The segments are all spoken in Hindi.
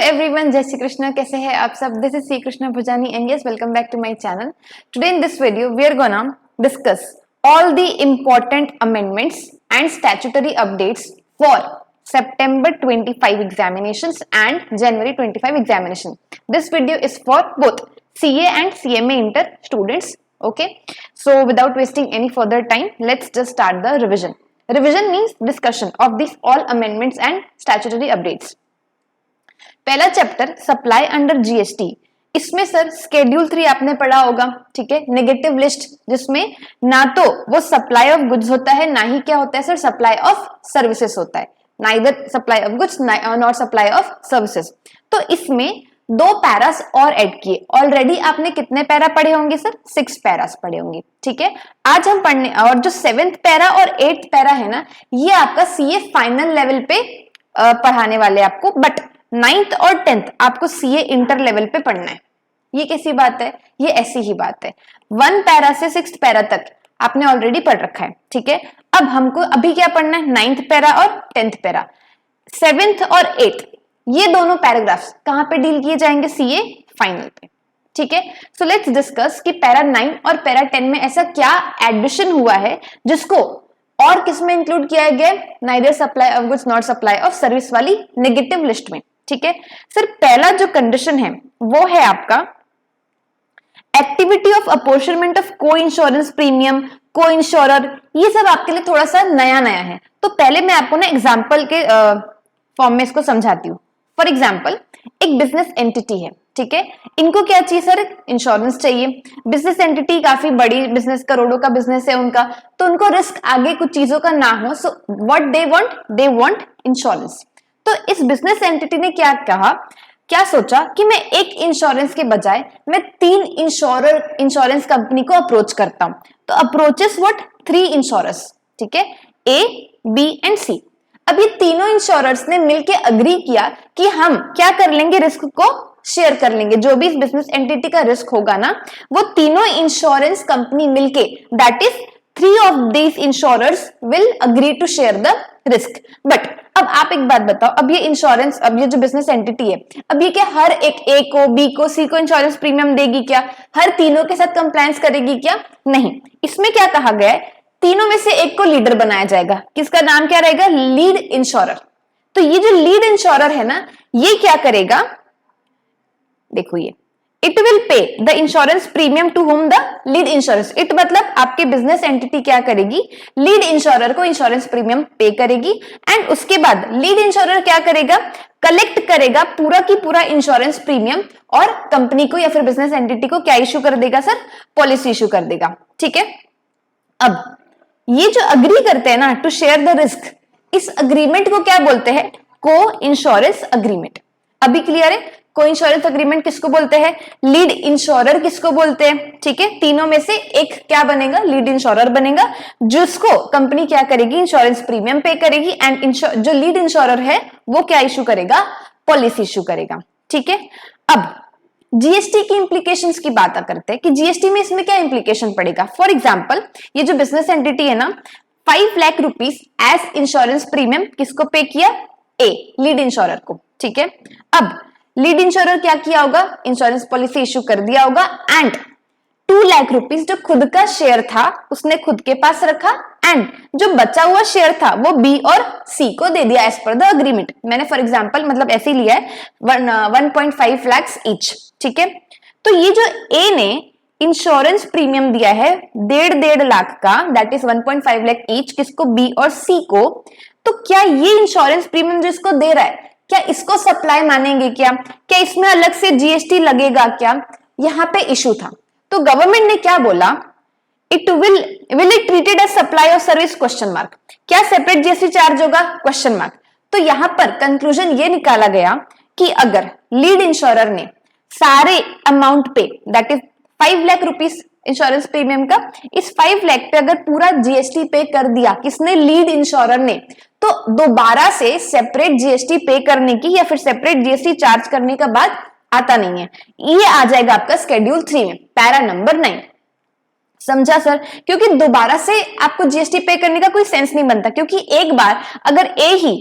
everyone, Jai Shri Krishna. कैसे हैं आप सब? This is Sri Krishna Bhujani and yes, welcome back to my channel. Today in this video, we are gonna discuss all the important amendments and statutory updates for September 25 examinations and January 25 examination. This video is for both CA and CMA Inter students. Okay, so without wasting any further time, let's just start the revision. Revision means discussion of these all amendments and statutory updates. पहला चैप्टर सप्लाई अंडर जीएसटी, इसमें सर स्केड्यूल 3 आपने पढ़ा होगा, ठीक है, नेगेटिव लिस्ट, जिसमें ना तो वो सप्लाई ऑफ गुड्स होता है, ना ही क्या होता है सर सप्लाई ऑफ सर्विसेज होता है, neither supply of goods not supply of services. तो इसमें 2 पैरास और ऐड किए। ऑलरेडी आपने कितने पैरा पढ़े होंगे सर? 6 पैरास पढ़े होंगे, ठीक है। आज हम पढ़ने और जो 7th पैरा और 8th पैरा है ना, ये आपका सीए फाइनल लेवल पे पढ़ाने वाले आपको, बट 9th और 10th आपको सीए इंटर लेवल पे पढ़ना है। ये कैसी बात है? ये ऐसी ही बात है। 1 पैरा से 6th पैरा तक आपने ऑलरेडी पढ़ रखा है, ठीक है। अब हमको अभी क्या पढ़ना है? 9th पैरा और 10th पैरा। 7th और 8th ये दोनों पैराग्राफ्स कहां पे डील किए जाएंगे? सीए फाइनल पे, ठीक है। सो लेट्स डिस्कस कि पैरा 9 और पैरा 10 में ऐसा क्या एडिशन हुआ है जिसको और किसमें इंक्लूड किया गया? Neither supply of goods not supply of service वाली नेगेटिव लिस्ट में, ठीक है। सर पहला जो कंडीशन है वो है आपका एक्टिविटी ऑफ अपॉर्चनमेंट ऑफ को इंश्योरेंस प्रीमियम, को इंश्योरर, ये सब आपके लिए थोड़ा सा नया नया है। तो पहले मैं आपको ना एग्जांपल के फॉर्म में इसको समझाती हूँ। फॉर एग्जांपल, एक बिजनेस एंटिटी है, ठीक है, इनको क्या चाहिए सर? इंश्योरेंस चाहिए। बिजनेस एंटिटी काफी बड़ी बिजनेस, करोड़ों का बिजनेस है उनका, तो उनको रिस्क आगे कुछ चीजों का ना हो, so what they want insurance. तो इस बिजनेस एंटिटी ने क्या सोचा कि मैं एक इंश्योरेंस के बजाय मैं 3 इंश्योरेंस कंपनी को अप्रोच करता हूं। तो अप्रोचेस व्हाट? 3 इंश्योरर्स, ठीक है, ए, बी एंड सी। अब ये तीनों इंश्योरर्स ने मिलकर अग्री किया कि हम क्या कर लेंगे? रिस्क को शेयर कर लेंगे। जो भी इस बिजनेस एंटिटी का रिस्क होगा ना, वो तीनों इंश्योरेंस कंपनी मिलके, that is 3 of these insurers will agree to share the risk. But अब आप एक बात बताओ, अब ये इंश्योरेंस, अब ये जो बिजनेस एंटिटी है, अब ये क्या हर एक ए को, बी को, सी को इंश्योरेंस प्रीमियम देगी क्या? हर तीनों के साथ कंप्लायंस करेगी क्या? नहीं। इसमें क्या कहा गया है? तीनों में से एक को लीडर बनाया जाएगा। किसका नाम क्या रहेगा? Lead insurer. तो ये जो लीड इंश्योरर है ना, ये क्या करेगा? देखो, ये it will pay the insurance premium to whom the lead insurance. It मतलब आपके बिजनेस एंटिटी क्या करेगी? लीड इंश्योरर को इंश्योरेंस प्रीमियम पे करेगी, एंड उसके बाद लीड इंश्योरर क्या करेगा? कलेक्ट करेगा पूरा की पूरा इंश्योरेंस प्रीमियम, और कंपनी को या फिर बिजनेस एंटिटी को क्या इश्यू कर देगा सर? पॉलिसी इश्यू कर देगा, ठीक है। अब ये जो अग्री करते हैं ना टू शेयर द रिस्क, इस अग्रीमेंट को क्या बोलते हैं? को इंश्योरेंस अग्रीमेंट। अभी क्लियर है? को इंश्योरेंस अग्रीमेंट किसको बोलते हैं? लीड इंश्योरर किसको बोलते हैं? ठीक है, तीनों में से एक क्या बनेगा? लीड इंश्योरर बनेगा, जिसको कंपनी क्या करेगी? इंश्योरेंस प्रीमियम पे करेगी, एंड जो लीड इंश्योरर है वो क्या इश्यू करेगा? पॉलिसी इश्यू करेगा, ठीक है। अब जीएसटी की इंप्लीकेशंस की बात करते हैं कि जीएसटी में इसमें क्या इंप्लीकेशन पड़ेगा। फॉर एग्जांपल, ये जो बिजनेस एंटिटी है ना, 5 lakh rupees as insurance premium किसको पे किया? ए, लीड इंश्योरर को, ठीक है। अब लीड इंश्योरर क्या किया होगा? इंश्योरेंस पॉलिसी इश्यू कर दिया होगा, एंड 2 लाख रुपीज जो खुद का शेयर था उसने खुद के पास रखा, एंड जो बचा हुआ शेयर था वो बी और सी को दे दिया एज पर द अग्रीमेंट। मैंने फॉर एग्जांपल मतलब ऐसे ही लिया है, 1.5 लाख ईच, ठीक है। तो ये जो ए ने इंश्योरेंस प्रीमियम दिया है 1.5 लाख का, दैट इज 1.5 लाख ईच, किसको? बी और सी को। तो क्या ये इंश्योरेंस प्रीमियम जो इसको दे रहा है, क्या इसको सप्लाई मानेंगे? क्या इसमें अलग से जीएसटी लगेगा क्या? यहां पे इशू था। तो गवर्नमेंट ने क्या बोला? It will it treated as supply of service? Question mark. क्या सेपरेट जीएसटी चार्ज होगा? Question mark. तो यहां पर कंक्लूजन ये निकाला गया कि अगर लीड इंश्योरर ने सारे अमाउंट पे, that is 5 lakh rupees insurance premium का, इस 5 लाख पे अगर पूरा जीएसटी पे कर दिया, किसने? लीड इंश्योरर ने, तो दोबारा से सेपरेट जीएसटी पे करने की या फिर सेपरेट जीएसटी चार्ज करने का बात आता नहीं है। ये आ जाएगा आपका शेड्यूल 3 में, पैरा नंबर 9। समझा सर? क्योंकि दोबारा से आपको जीएसटी पे करने का कोई सेंस नहीं बनता, क्योंकि एक बार अगर ए ही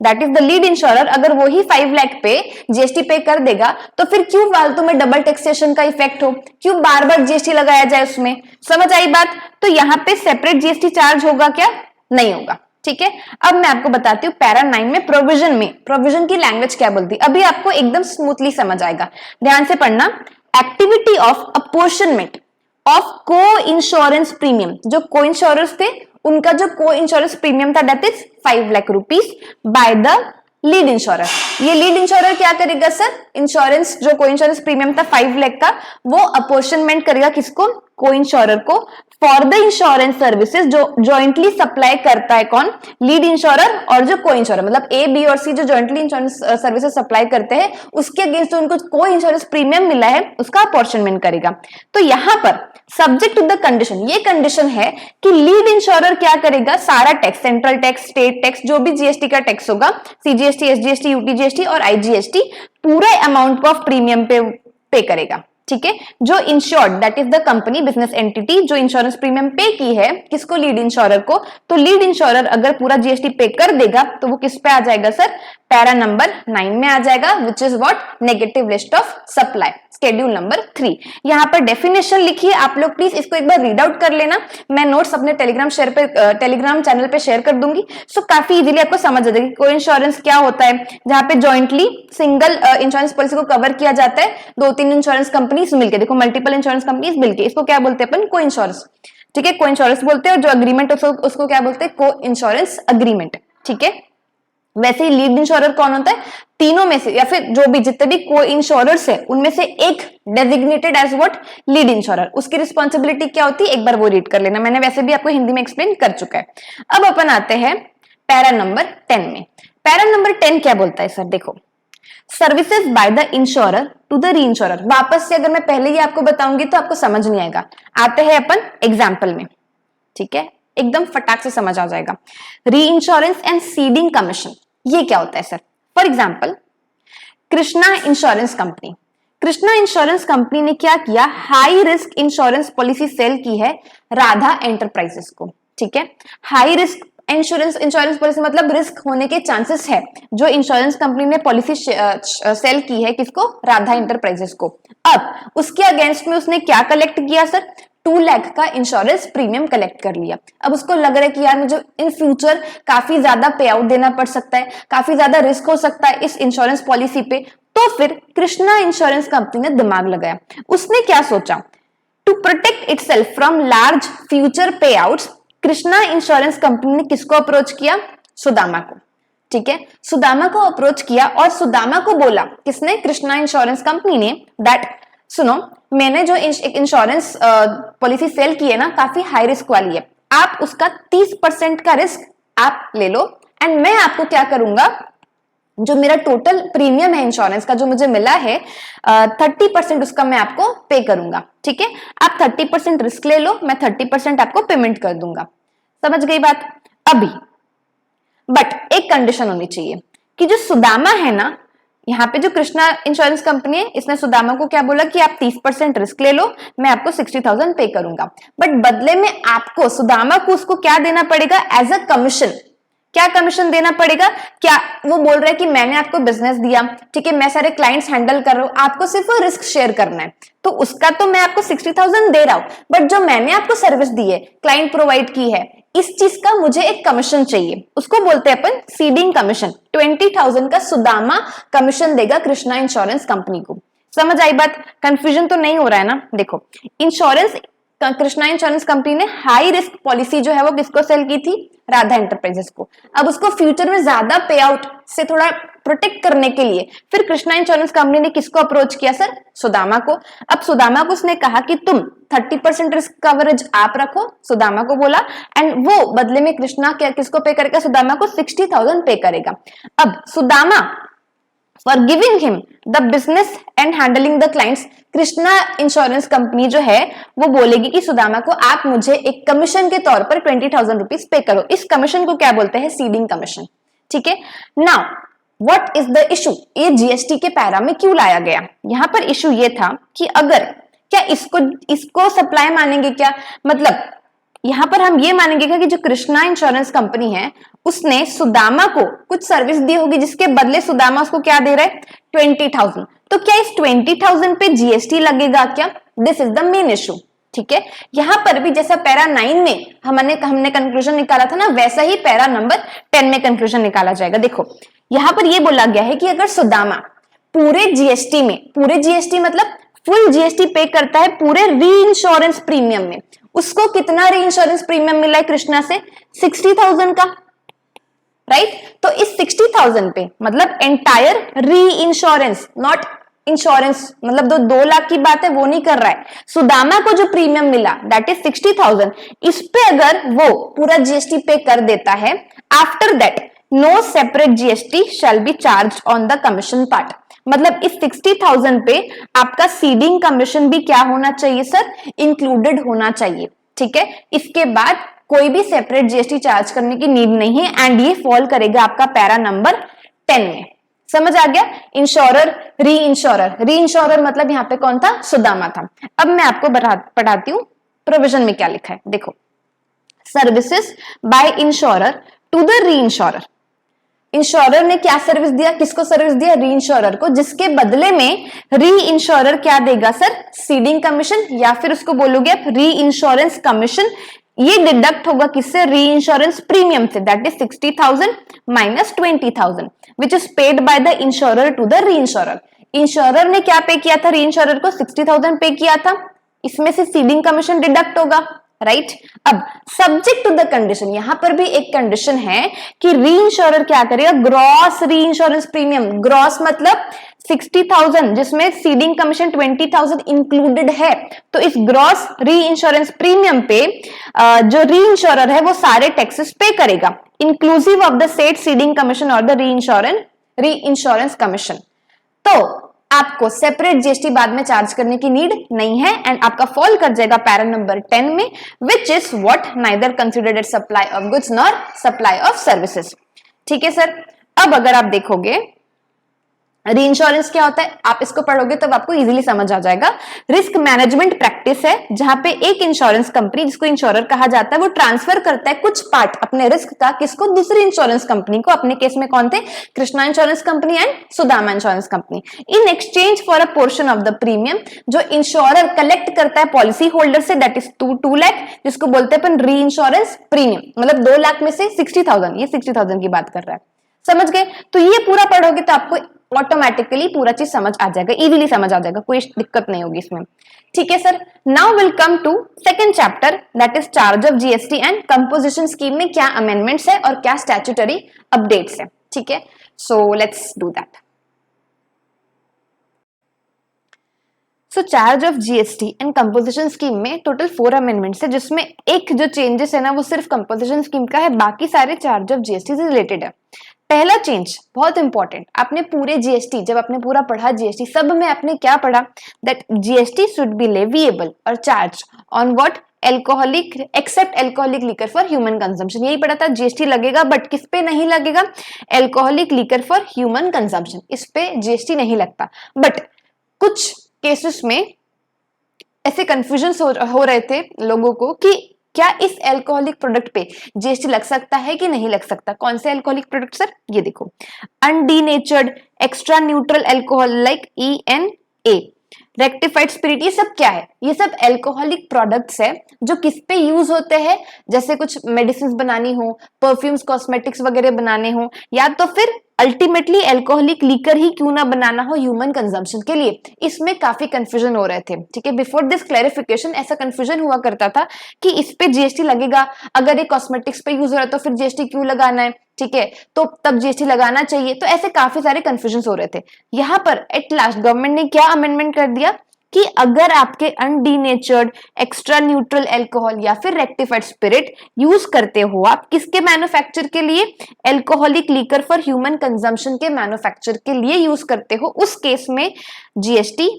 that is the lead insurer, अगर वो ही 5 लाख पे जीएसटी पे कर देगा तो फिर क्यों फालतू में डबल टैक्सेशन का इफेक्ट हो, क्यों बार बार जीएसटी लगाया जाए उसमें। समझ आई बात। तो यहाँ पे सेपरेट जीएसटी चार्ज होगा क्या, नहीं होगा। ठीक है, अब मैं आपको बताती हूँ पैरा 9 में प्रोविजन की लैंग्वेज क्या बोलती है। अभी आपको एकदम स्मूथली समझ आएगा, ध्यान से पढ़ना। एक्टिविटी ऑफ अपोर्शनमेंट ऑफ को इंश्योरेंस प्रीमियम, जो को इंश्योरेंस थे उनका जो को इंश्योरेंस प्रीमियम था that is 5 lakh rupees by the lead insurer. ये लीड इंश्योरर क्या करेगा सर, इंश्योरेंस जो को इंश्योरेंस प्रीमियम था 5 लाख का, वो अपोर्शनमेंट करेगा किसको, को इंश्योरर को, फॉर द इंश्योरेंस सर्विसेज जो जॉइंटली सप्लाई करता है कौन, लीड इंश्योरर और जो को इंश्योरर, मतलब ए बी और सी जो जॉइंटली इंश्योरेंस सर्विसेज सप्लाई करते हैं उसके अगेंस्ट जो उनको को इंश्योरेंस प्रीमियम मिला है उसका अपॉर्चनमेंट करेगा। तो यहां पर सब्जेक्ट टू द कंडीशन, ये कंडीशन है कि लीड इंश्योरर क्या करेगा, सारा tax, central tax, state tax, जो भी जीएसटी का टैक्स होगा, सीजीएसटी, एसजीएसटी, यूटीजीएसटी और आईजीएसटी, पूरे अमाउंट ऑफ प्रीमियम पे करेगा। ठीक है, जो insured that is the company business entity जो इंश्योरेंस प्रीमियम पे की है किसको, लीड इंश्योरर को, तो लीड इंश्योरर अगर पूरा जीएसटी पे कर देगा तो वो किस पे आ जाएगा सर, पैरा नंबर 9 में आ जाएगा, which is what, negative list of supply, schedule number 3। यहाँ पर डेफिनेशन लिखी है, आप लोग प्लीज इसको एक बार रीड आउट कर लेना, मैं नोट्स अपने टेलीग्राम चैनल पे शेयर कर दूंगी, सो काफी इजीली आपको समझ आ जाएगी। को इंश्योरेंस क्या होता है, जहां पे जॉइंटली सिंगल इंश्योरेंस पॉलिसी को कवर किया जाता है, 2-3 इंश्योरेंस कंपनीज मिलकर, देखो मल्टीपल इंश्योरेंस कंपनीज मिलकर, इसको क्या बोलते हैं अपन, को इंश्योरेंस। ठीक है, को इंश्योरेंस बोलते हैं, और जो अग्रीमेंट उसको क्या बोलते हैं, को इंश्योरेंस अग्रीमेंट। ठीक है, वैसे ही लीड इंश्योरर कौन होता है, तीनों में से या फिर जो भी जितने भी को इंश्योरर्स है उनमें से एक designated as what, lead insurer, उसकी रिस्पॉन्सिबिलिटी क्या होती है एक बार वो रीड कर लेना, मैंने वैसे भी आपको हिंदी में एक्सप्लेन कर चुका है। अब अपन आते हैं पैरा नंबर 10 में। पैरा नंबर 10 क्या बोलता है सर, देखो, services by the insurer to the reinsurer. वापस से अगर मैं पहले ही आपको बताऊंगी तो आपको समझ नहीं आएगा, आते हैं अपन एग्जाम्पल में। ठीक है, एकदम फटाक से समझ आ जाएगा। री इंश्योरेंस एंड सीडिंग कमीशन, ये क्या होता है sir, for example Krishna insurance company, Krishna insurance company ने क्या किया, high risk insurance policy sale की है राधा एंटरप्राइजेस को। ठीक है, हाई रिस्क इंश्योरेंस पॉलिसी मतलब रिस्क होने के चांसेस है, जो इंश्योरेंस कंपनी ने पॉलिसी सेल की है किसको, राधा एंटरप्राइजेस को। अब उसके अगेंस्ट में उसने क्या कलेक्ट किया सर, 2 लाख का इंश्योरेंस प्रीमियम कलेक्ट कर लिया। अब उसको लग रहा है कि यार मुझे इन फ्यूचर काफी ज्यादा पे आउट देना पड़ सकता है, काफी ज्यादा रिस्क हो सकता है इस इंश्योरेंस पॉलिसी पे, तो फिर कृष्णा इंश्योरेंस कंपनी ने दिमाग लगाया, उसने क्या सोचा, to protect itself from large future payouts, Krishna insurance company ने किसको अप्रोच किया, सुदामा को। ठीक है, सुदामा को अप्रोच किया और सुदामा को बोला, किसने, कृष्णा इंश्योरेंस कंपनी ने, दैट सुनो मैंने जो एक इंश्योरेंस पॉलिसी सेल की है ना काफी हाई रिस्क वाली है, आप उसका 30% का रिस्क आप ले लो एंड मैं आपको क्या करूंगा, जो मेरा टोटल प्रीमियम है इंश्योरेंस का जो मुझे मिला है 30% उसका मैं आपको पे करूंगा। ठीक है, आप 30% रिस्क ले लो, मैं 30% आपको पेमेंट कर दूंगा। समझ गई बात। अभी बट एक कंडीशन होनी चाहिए कि जो सुदामा है ना, यहाँ पे जो कृष्णा इंश्योरेंस कंपनी है इसने सुदामा को क्या बोला कि आप 30% रिस्क ले लो, मैं आपको 60,000 पे करूंगा, बट बदले में आपको सुदामा को उसको क्या देना पड़ेगा, एज अ कमीशन। क्या कमीशन देना पड़ेगा, क्या वो बोल रहा है कि मैंने आपको बिजनेस दिया, ठीक है, मैं सारे क्लाइंट्स हैंडल कर रहा हूं, आपको सिर्फ रिस्क शेयर करना है, तो उसका तो मैं आपको 60,000 दे रहा हूं, बट जो मैंने आपको सर्विस दी है, क्लाइंट प्रोवाइड की है, इस चीज का मुझे एक कमीशन चाहिए, उसको बोलते हैं अपन सीडिंग कमीशन। 20,000 का सुदामा कमीशन देगा कृष्णा इंश्योरेंस कंपनी को। समझ आई बात, कंफ्यूजन तो नहीं हो रहा है ना। देखो, इंश्योरेंस कृष्णा इंश्योरेंस कंपनी ने हाई रिस्क पॉलिसी जो है वो किसको सेल की थी, राधा एंटरप्राइजेस को। अब उसको फ्यूचर में ज्यादा पे आउट से थोड़ा प्रोटेक्ट करने के लिए फिर कृष्णा इंश्योरेंस कंपनी ने किसको अप्रोच किया सर, सुदामा को। अब सुदामा को उसने कहा कि तुम 30% रिस्क कवरेज आप रखो, सुदामा को बोला, एंड वो बदले में कृष्णा क्या किसको पे करेगा, सुदामा को 60,000 पे करेगा। अब Sudama for giving him the business and handling the clients, Krishna insurance company जो है वो बोलेगी कि सुदामा को आप मुझे एक कमीशन के तौर पर 20,000 रुपीज पे करो। इस कमीशन को क्या बोलते हैं, सीडिंग कमीशन। ठीक है, now what is the issue, ये जीएसटी के पैरा में क्यों लाया गया। यहां पर इशू ये था कि अगर क्या इसको सप्लाई मानेंगे क्या, मतलब यहां पर हम ये मानेंगे कि जो कृष्णा इंश्योरेंस कंपनी है उसने सुदामा को कुछ सर्विस दी होगी जिसके बदले सुदामा उसको क्या दे रहा है 20,000। तो क्या इस 20,000 पे जीएसटी लगेगा क्या? This is the main issue. ठीक है, यहां पर भी जैसा पैरा 9 में हमने कंक्लूजन निकाला था ना, वैसा ही पैरा नंबर 10 में कंक्लूजन निकाला जाएगा। देखो यहां पर यह बोला गया है कि अगर सुदामा पूरे जीएसटी में, पूरे जीएसटी मतलब फुल जीएसटी पे करता है पूरे री इंश्योरेंस प्रीमियम में, उसको कितना री इंश्योरेंस प्रीमियम मिला है कृष्णा से? 60,000 का, राइट? तो इस 60,000 पे मतलब एंटायर री इंश्योरेंस, नॉट इंश्योरेंस, मतलब 2 लाख की बात है वो नहीं कर रहा है, सुदामा को जो प्रीमियम मिला दैट इज 60,000, इस पे अगर वो पूरा जीएसटी पे कर देता है, after that no separate GST shall be charge on the commission part. मतलब इस 60,000 पे आपका सीडिंग कमीशन भी क्या होना चाहिए सर? इंक्लूडेड होना चाहिए। ठीक है, इसके बाद कोई भी सेपरेट जीएसटी चार्ज करने की नीड नहीं है एंड ये फॉल करेगा आपका पैरा नंबर 10 में। समझ आ गया? इंश्योरर, री इंश्योरर, री इंश्योरर मतलब यहां पे कौन था? सुदामा था। अब मैं आपको पढ़ाती हूं प्रोविजन में क्या लिखा है। देखो, services by insurer to the reinsurer. Insurer ने क्या सर्विस दिया? किसको सर्विस दिया? री इंश्योरर को, जिसके बदले में री इंश्योरर क्या देगा सर? सीडिंग कमीशन, या फिर उसको बोलोगे आप री इंश्योरेंस कमीशन। ये डिडक्ट होगा किससे? री इंश्योरेंस प्रीमियम से, that is 60,000 minus 20,000 which is paid by the insurer to the reinsurer. Insurer ने क्या पे किया था? री इंश्योरर को 60,000 पे किया था, इसमें से सीडिंग कमीशन डिडक्ट होगा, राइट? अब सब्जेक्ट टू द कंडीशन, यहां पर भी एक कंडीशन है कि री इंश्योरर क्या करेगा? ग्रॉस री इंश्योरेंस प्रीमियम, ग्रॉस मतलब 60,000 जिसमें सीडिंग कमीशन 20,000 इंक्लूडेड है, तो इस ग्रॉस री इंश्योरेंस प्रीमियम पे जो री इंश्योरर है वो सारे टैक्सेस पे करेगा, inclusive of the set seeding commission और द री इंश्योरेंस कमीशन। तो आपको सेपरेट जीएसटी बाद में चार्ज करने की नीड नहीं है एंड आपका फॉल कर जाएगा पैरा नंबर 10 में, which is what? Neither considered at supply of goods nor supply of services. ठीक है सर। अब अगर आप देखोगे री इंश्योरेंस क्या होता है, आप इसको पढ़ोगे तब आपको इजीली समझ आ जाएगा। रिस्क मैनेजमेंट प्रैक्टिस है जहां पे एक इंश्योरेंस कंपनी, जिसको इंश्योरर कहा जाता है, वो ट्रांसफर करता है कुछ पार्ट अपने रिस्क का, किसको? दूसरी इंश्योरेंस कंपनी को। अपने केस में कौन थे? Krishna insurance company and Sudama insurance company. In exchange for a portion of the premium जो इंश्योरर कलेक्ट करता है पॉलिसी होल्डर से, दैट इज 2 लाख, जिसको बोलते हैं अपन री इंश्योरेंस प्रीमियम, मतलब 2 लाख में से 60,000, ये 60,000 की बात कर रहा है। समझ गए? तो ये पूरा पढ़ोगे तो आपको ऑटोमेटिकली पूरा चीज समझ आ जाएगा, इजीली समझ आ जाएगा, कोई दिक्कत नहीं होगी इसमें। ठीक है sir. Now will come to second chapter, that is charge of GST and composition scheme में क्या अमेंडमेंट्स है और क्या स्टैट्यूटरी अपडेट्स है। ठीक है, so let's do that. So charge of GST and composition scheme में टोटल 4 अमेंडमेंट्स है, जिसमें एक जो चेंजेस है ना वो सिर्फ कंपोजिशन स्कीम का है, बाकी सारे चार्ज ऑफ जीएसटी से रिलेटेड है। पहला चेंज बहुत इंपॉर्टेंट, आपने पूरे जीएसटी, जब आपने पूरा पढ़ा जीएसटी, सब में आपने क्या पढ़ा? That GST should be leviable और charge on what? Alcoholic except alcoholic liquor for human consumption. यही पढ़ा था, जीएसटी लगेगा बट किस पे नहीं लगेगा? Alcoholic liquor for human consumption, इस पे जीएसटी नहीं लगता। बट कुछ केसेस में ऐसे कंफ्यूजन हो रहे थे लोगों को कि क्या इस एल्कोहलिक प्रोडक्ट पे जीएसटी लग सकता है कि नहीं लग सकता। कौन से एल्कोहलिक प्रोडक्ट सर? ये देखो, undenatured extra neutral alcohol like ENA, rectified spirit, ये सब क्या है? ये सब एल्कोहलिक प्रोडक्ट्स है जो किस पे यूज होते हैं? जैसे कुछ मेडिसिन बनानी हो, परफ्यूम्स, कॉस्मेटिक्स वगैरह बनाने हो, या तो फिर अल्टीमेटली एल्कोहलिक लीकर ही क्यों ना बनाना हो ह्यूमन कंजम्पशन के लिए। इसमें काफी कंफ्यूजन हो रहे थे। ठीक है, बिफोर दिस क्लैरिफिकेशन ऐसा कंफ्यूजन हुआ करता था कि इस पे जीएसटी लगेगा, अगर ये कॉस्मेटिक्स पे यूज हो रहा है तो फिर जीएसटी क्यों लगाना है? ठीक है, तो तब जीएसटी लगाना चाहिए। तो ऐसे काफी सारे कंफ्यूजन हो रहे थे। यहां पर एट लास्ट गवर्नमेंट ने क्या अमेंडमेंट कर दिया कि अगर आपके अनडीनेचर्ड एक्स्ट्रा न्यूट्रल अल्कोहल या फिर रेक्टिफाइड स्पिरिट यूज करते हो आप, किसके मैन्युफैक्चर के लिए? Alcoholic liquor for human consumption के मैन्युफैक्चर के लिए यूज करते हो, उस केस में जीएसटी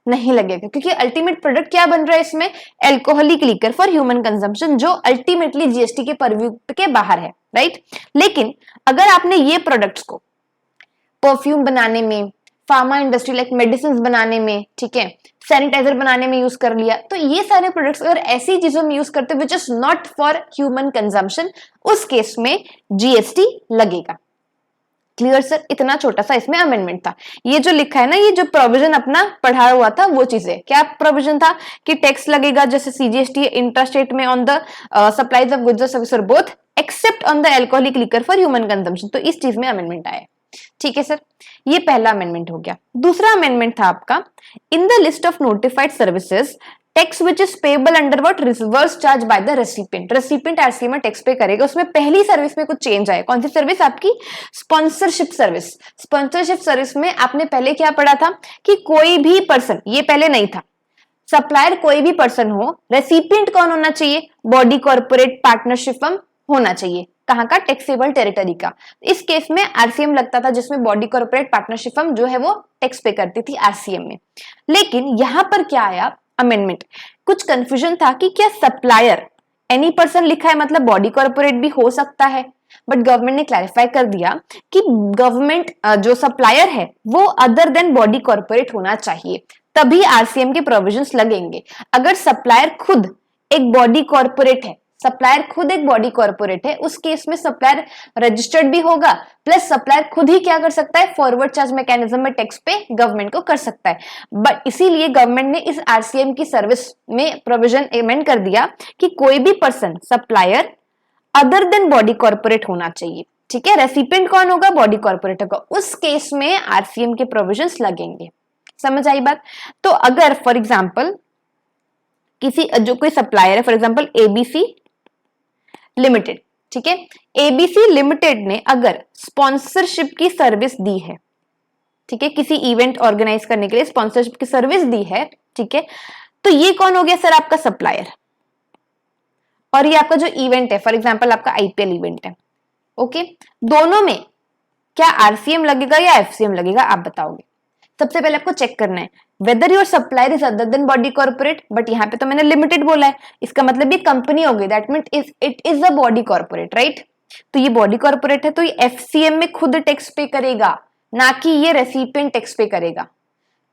नहीं लगेगा, क्योंकि अल्टीमेट प्रोडक्ट क्या बन रहा है इसमें? Alcoholic liquor for human consumption, जो अल्टीमेटली जीएसटी के परव्यू के बाहर है, राइट? लेकिन अगर आपने ये प्रोडक्ट्स को परफ्यूम बनाने में, फार्मा इंडस्ट्री लाइक मेडिसिन बनाने में, ठीक है, सैनिटाइजर बनाने में यूज कर लिया, तो ये सारे प्रोडक्ट्स अगर ऐसी चीजों में यूज करते which is not for human consumption, उस केस में जीएसटी लगेगा। Clear sir? इतना छोटा सा इसमें अमेंडमेंट था। ये जो लिखा है ना, ये जो प्रोविजन अपना पढ़ा हुआ था वो चीजें, क्या प्रोविजन था कि टैक्स लगेगा जैसे सीजीएसटी इंट्रास्टेट में on the supplies of goods और सर्विस और both except on the alcoholic liquor for human consumption, तो इस चीज में अमेंडमेंट आया। ठीक है सर, ये पहला अमेंडमेंट हो गया। दूसरा अमेंडमेंट था आपका, in the list of notified services tax which is payable under what reverse charge by the recipient, recipient RCM में टैक्स पे करेगा। उसमें पहली सर्विस में कुछ चेंज आया। कौन सी सर्विस? आपकी स्पॉन्सरशिप सर्विस। स्पॉन्सरशिप सर्विस में आपने पहले क्या पढ़ा था कि कोई भी पर्सन, ये पहले नहीं था, सप्लायर कोई भी पर्सन हो, रेसिपिएंट कौन होना चाहिए? बॉडी कॉर्पोरेट पार्टनरशिप फर्म होना चाहिए। कहां का? टैक्सेबल टेरिटरी का। इस केस में आरसीएम लगता था जिसमें बॉडी कॉर्पोरेट पार्टनरशिप फर्म जो है वो टैक्स पे करती थी आरसीएम में। लेकिन यहां पर क्या आया अमेंडमेंट, कुछ कंफ्यूजन था कि क्या सप्लायर एनी पर्सन लिखा है मतलब बॉडी कॉर्पोरेट भी हो सकता है, बट गवर्नमेंट ने क्लैरिफाई कर दिया कि गवर्नमेंट जो सप्लायर है वो अदर देन बॉडी कॉर्पोरेट होना चाहिए, तभी आरसीएम के प्रोविजंस लगेंगे। अगर सप्लायर खुद एक बॉडी कॉर्पोरेट है, सप्लायर खुद एक बॉडी कॉर्पोरेट है, उस केस में सप्लायर रजिस्टर्ड भी होगा, प्लस सप्लायर खुद ही क्या कर सकता है? फॉरवर्ड चार्ज मैकेनिज्म में टैक्स पे गवर्नमेंट को कर सकता है। बट इसीलिए गवर्नमेंट ने इस आरसीएम की सर्विस में प्रोविजन अमेंड कर दिया कि कोई भी person supplier other than body corporate होना चाहिए। ठीक है, रेसिपिएंट कौन होगा? बॉडी कॉर्पोरेट होगा। उस केस में आरसीएम के प्रोविजंस लगेंगे। समझ आई बात? तो अगर फॉर एग्जाम्पल किसी जो कोई सप्लायर है, फॉर एग्जाम्पल एबीसी लिमिटेड, ठीक है, एबीसी लिमिटेड ने अगर स्पॉन्सरशिप की सर्विस दी है, ठीक है, किसी इवेंट ऑर्गेनाइज करने के लिए स्पॉन्सरशिप की सर्विस दी है, ठीक है, तो ये कौन हो गया सर? आपका सप्लायर। और ये आपका जो इवेंट है, फॉर एग्जांपल आपका आईपीएल इवेंट है, ओके, दोनों में क्या आरसीएम लगेगा या एफसीएम लगेगा? आप बताओगे। सबसे पहले आपको चेक करना है weather your supplier is other than body corporate, but यहाँ पे तो मैंने लिमिटेड बोला है, इसका मतलब ये कंपनी हो गई, that means it is a body corporate, right? तो ये बॉडी कॉर्पोरेट है तो ये एफसीएम में खुद टैक्स पे करेगा, ना कि ये रेसिपिएंट टैक्स पे करेगा।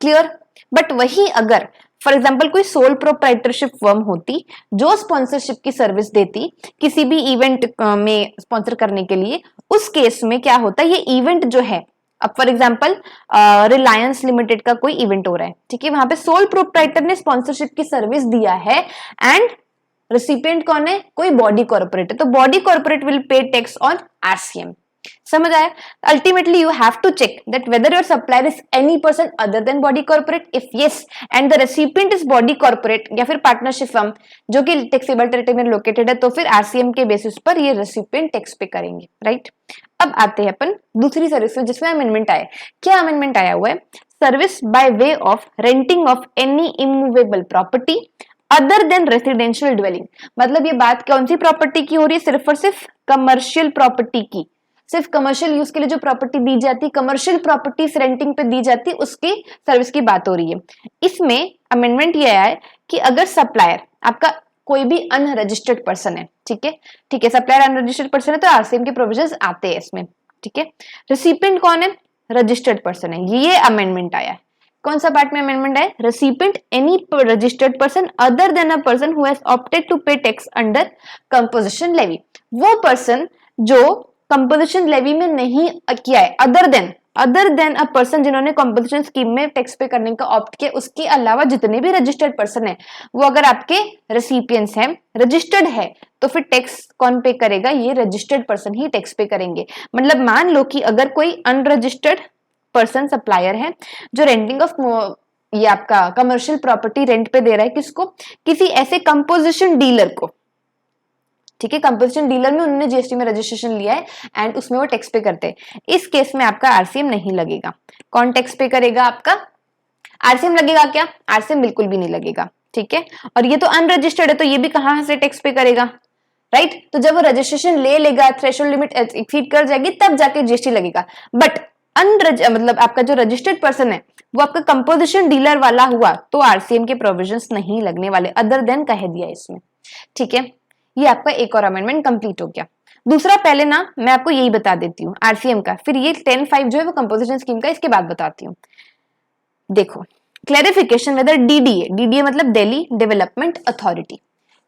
क्लियर? बट वही अगर फॉर एग्जाम्पल कोई सोल प्रोप्राइटरशिप फर्म होती जो स्पॉन्सरशिप की सर्विस देती किसी भी इवेंट में स्पॉन्सर करने के लिए, उस केस में क्या होता है, ये इवेंट जो है, अब फॉर एग्जाम्पल रिलायंस लिमिटेड का कोई इवेंट हो रहा है, ठीक है, वहां पे सोल प्रोप्राइटर ने स्पॉन्सरशिप की सर्विस दिया है एंड रेसिपिएंट कौन है? कोई बॉडी कॉर्पोरेट है, तो body corporate will pay tax on RCM. समझ आया? Ultimately you have to check that whether your supplier is any person other than body corporate, if yes and the recipient is body corporate या फिर पार्टनरशिप फर्म जो कि टैक्सेबल टेरिटरी में लोकेटेड है, तो फिर आरसीएम के बेसिस पर ये रेसिपिएंट टैक्स पे करेंगे, राइट? अब आते हैं अपन दूसरी सर्विस में जिसमें अमेंडमेंट आया। क्या अमेंडमेंट आया हुआ है? Service by way of renting of any immovable property other than residential dwelling. मतलब ये बात कौन सी प्रॉपर्टी की हो रही है? सिर्फ और सिर्फ कमर्शियल प्रॉपर्टी की। सिर्फ कमर्शियल यूज के लिए जो प्रॉपर्टी दी जाती, कमर्शियल प्रॉपर्टीज रेंटिंग पे दी जाती, उसकी सर्विस की बात हो रही है। इसमें अमेंडमेंट ये आया है कि अगर सप्लायर आपका कोई भी अनरजिस्टर्ड पर्सन है, ठीक है, सप्लायर अनरजिस्टर्ड पर्सन है तो आरसीएम के प्रोविजंस आते हैं इसमें, ठीक है। रेसिपिएंट कौन है? रजिस्टर्ड पर्सन है। ये अमेंडमेंट आया है। कौन सा पार्ट में अमेंडमेंट है? Recipient any registered person other than a person who has opted to pay tax under composition levy. वो पर्सन जो कंपोजिशन लेवी में नहीं किया है, अदर देन अ पर्सन जिन्होंने कंपोजिशन स्कीम में टैक्स पे करने का ऑप्ट किया, उसके अलावा जितने भी रजिस्टर्ड पर्सन है वो अगर आपके रेसिपिएंट्स हैं, रजिस्टर्ड है, तो फिर टैक्स कौन पे करेगा? ये रजिस्टर्ड पर्सन ही टैक्स पे करेंगे। मतलब मान लो कि अगर कोई अनरजिस्टर्ड पर्सन सप्लायर है जो रेंटिंग ऑफ ये आपका कमर्शियल प्रॉपर्टी रेंट पे दे रहा है, किसको? किसी ऐसे कंपोजिशन डीलर को, ठीक है, कंपोजिशन डीलर में उन्होंने जीएसटी में रजिस्ट्रेशन लिया है एंड उसमें वो टैक्स पे करते हैं। इस केस में आपका आरसीएम नहीं लगेगा। कौन टैक्स पे करेगा? आपका आरसीएम लगेगा क्या? आरसीएम बिल्कुल भी नहीं लगेगा, ठीक है। और ये तो अनरजिस्टर्ड है तो ये भी कहां से टैक्स पे करेगा, राइट? तो जब वो रजिस्ट्रेशन ले लेगा, थ्रेशोल्ड लिमिट एक्सीड कर जाएगी, तब जाके जीएसटी लगेगा। बट मतलब आपका जो रजिस्टर्ड पर्सन है वो आपका कंपोजिशन डीलर वाला हुआ तो आरसीएम के प्रोविजंस नहीं लगने वाले, अदर देन कह दिया इसमें, ठीक है। ये आपका एक और अमेंडमेंट कंप्लीट हो गया। दूसरा, पहले ना मैं आपको यही बता देती हूँ आरसीएम का, फिर ये 10(5) जो है वो कंपोजिशन स्कीम का, इसके बाद बताती हूँ। देखो क्लैरिफिकेशन वेदर डीडीए मतलब Delhi development authority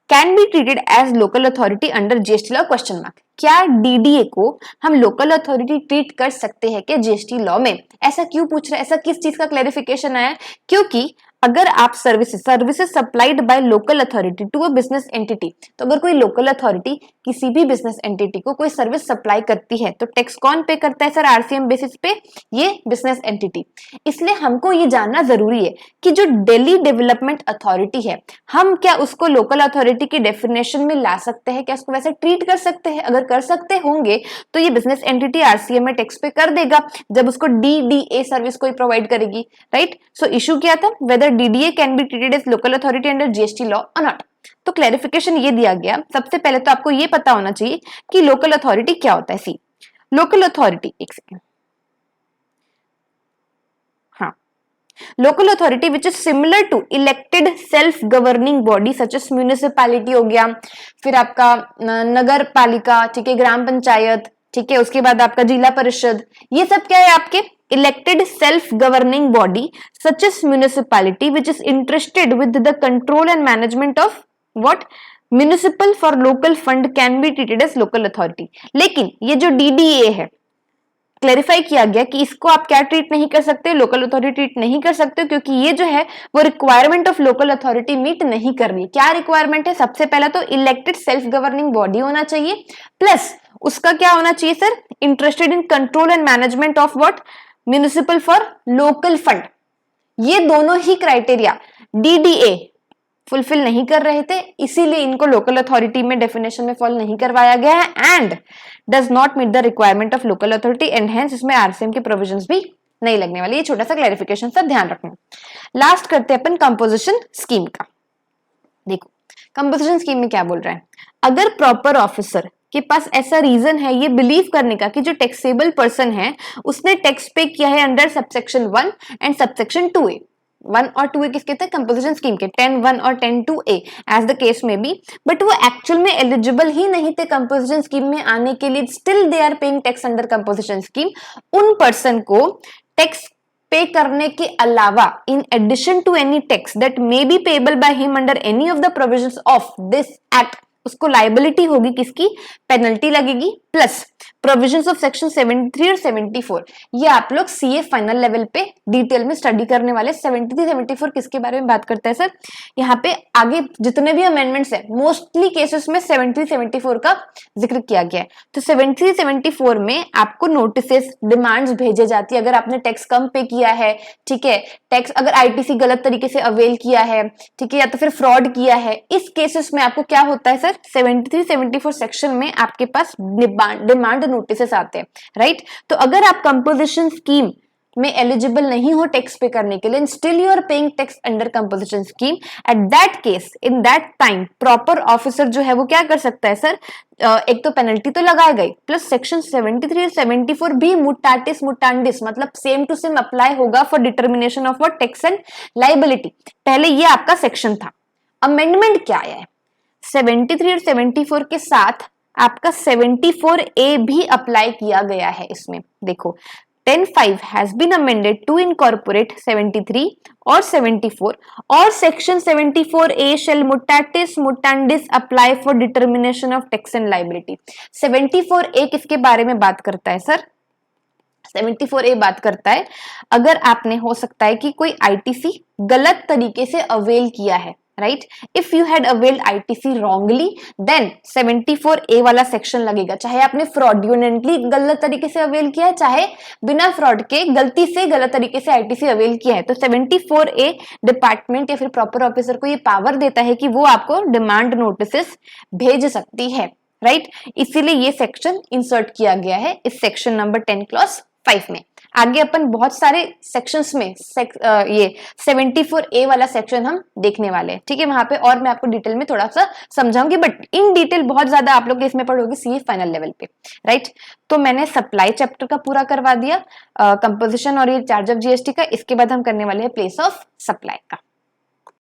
can be treated as local authority under GST law question mark. क्या डीडीए को हम लोकल अथॉरिटी ट्रीट कर सकते हैं क्या जीएसटी लॉ में? ऐसा क्यों पूछ रहे हैं? ऐसा किस चीज का क्लैरिफिकेशन आया? क्योंकि अगर आप services supplied by local authority to a business entity, तो अगर कोई लोकल अथॉरिटी किसी भी बिजनेस एंटिटी को कोई सर्विस सप्लाई करती है तो टैक्स कौन पे करता है सर? आरसीएम बेसिस पे ये बिजनेस एंटिटी। इसलिए हमको ये जानना जरूरी है कि जो दिल्ली डेवलपमेंट अथॉरिटी है, हम क्या उसको लोकल अथॉरिटी की डेफिनेशन में ला सकते हैं? क्या उसको वैसे ट्रीट कर सकते हैं? अगर कर सकते होंगे तो ये बिजनेस एंटिटी आरसीएम में टैक्स पे कर देगा जब उसको डीडीए सर्विस कोई प्रोवाइड करेगी, राइट? सो इशू क्या था? Whether DDA can be treated as local authority under GST law और नॉट। तो क्लैरिफिकेशन ये दिया गया। सबसे पहले तो आपको ये पता होना चाहिए कि लोकल अथॉरिटी क्या होता है। सी लोकल अथॉरिटी, एक सेकेंड, हाँ, local authority which is similar to elected self governing body such as municipality हो गया, फिर आपका नगर पालिका, ठीक है, ग्राम पंचायत, ठीक है, उसके बाद आपका जिला परिषद, ये सब क्या है? आपके elected self governing body such as municipality which is interested with the control and management of what municipal for local fund can be treated as local authority. लेकिन ये जो डीडीए है, क्लैरिफाई किया गया कि इसको आप क्या ट्रीट नहीं कर सकते? लोकल अथॉरिटी ट्रीट नहीं कर सकते, क्योंकि ये जो है वो requirement of local authority meet नहीं कर रही। क्या रिक्वायरमेंट है? सबसे पहला तो इलेक्टेड सेल्फ गवर्निंग बॉडी होना चाहिए, प्लस उसका क्या होना चाहिए sir? Interested in control and management of what municipal for local fund. ये दोनों ही क्राइटेरिया डीडीए फुलफिल नहीं कर रहे थे, इसीलिए इनको लोकल अथॉरिटी में डेफिनेशन में फॉल नहीं करवाया गया है and does not meet the requirement of local authority and hence इसमें आरसीएम के प्रोविजंस भी नहीं लगने वाले। ये छोटा सा क्लैरिफिकेशन सा ध्यान रखना। लास्ट करते हैं अपन कंपोजिशन स्कीम का। देखो कंपोजिशन स्कीम में क्या बोल रहा है? अगर प्रॉपर ऑफिसर के पास ऐसा रीजन है ये बिलीव करने का कि जो टैक्सेबल पर्सन है उसने टैक्स पे किया है under subsection 1 and subsection 2A, 1 और 2A किसके थे? कंपोजिशन स्कीम के, 10(1) और 10(2)A एज द केस में बी, बट वो एक्चुअल में एलिजिबल ही नहीं थे कंपोजिशन स्कीम में आने के लिए, still they are paying tax under composition scheme. उन पर्सन को टैक्स पे करने के अलावा in addition to any tax that may be payable by him under any of the provisions of this act, उसको लाइबिलिटी होगी, किसकी? पेनल्टी लगेगी, प्लस प्रोविजंस ऑफ सेक्शन 73 और 74। ये आप लोग सीए फाइनल लेवल पे डिटेल में स्टडी करने वाले। 73 74 किसके बारे में बात करता है सर? यहाँ पे आगे जितने भी अमेंडमेंट्स है मोस्टली केसेस में 73 74 का जिक्र किया गया है। तो 73 74 में आपको नोटिसेस, डिमांड्स भेजे जाती है अगर आपने टैक्स कम पे किया है, ठीक है, टैक्स अगर आईटीसी गलत तरीके से अवेल किया है, ठीक है, या तो फिर फ्रॉड किया है, इस केसेस में आपको क्या होता है सर? 73 74 सेक्शन में आपके पास डिमांड नोटिसेस आते हैं, राइट? तो अगर आप कंपोजिशन स्कीम में एलिजिबल नहीं हो टैक्स पे करने के लिए, still you are paying tax under composition scheme, at that case in that time proper officer जो है वो क्या कर सकता है सर? एक तो पेनल्टी तो लगाएगा ही, प्लस सेक्शन 73 और 74 भी मुटाटिस मुटांडिस मतलब सेम टू सेम अप्लाई होगा for determination of what tax and liability. पहले ये आपका सेक्शन था। अमेंडमेंट क्या आया है? 73 और 74 के साथ आपका 74A भी अप्लाई किया गया है। इसमें देखो 10(5) has been amended to incorporate 73 और 74 और section 74A shall mutatis mutandis apply for determination of tax and liability। 74A किसके बारे में बात करता है सर? 74A बात करता है अगर आपने, हो सकता है कि कोई आईटीसी गलत तरीके से अवेल किया है, right? If you had availed ITC wrongly then 74A वाला सेक्शन लगेगा, चाहे आपने फ्रॉडुलेंटली गलत तरीके से अवेल किया है, चाहे बिना फ्रॉड के गलती से गलत तरीके से आईटीसी अवेल किया है। तो 74A डिपार्टमेंट या फिर प्रॉपर ऑफिसर को ये पावर देता है कि वो आपको डिमांड नोटिसेस भेज सकती है, राइट? इसीलिए ये सेक्शन इंसर्ट किया गया है इस सेक्शन नंबर 10 क्लॉज 5 में। आगे अपन बहुत सारे सेक्शंस में ये 74A वाला सेक्शन हम देखने वाले हैं, ठीक है? वहां पे और मैं आपको डिटेल में थोड़ा सा समझाऊंगी, बट इन डिटेल बहुत ज्यादा आप लोग इसमें पढ़ोगे सीए फाइनल लेवल पे, राइट? तो मैंने सप्लाई चैप्टर का पूरा करवा दिया, कंपोजिशन और ये चार्ज ऑफ जीएसटी का। इसके बाद हम करने वाले हैं प्लेस ऑफ सप्लाई का।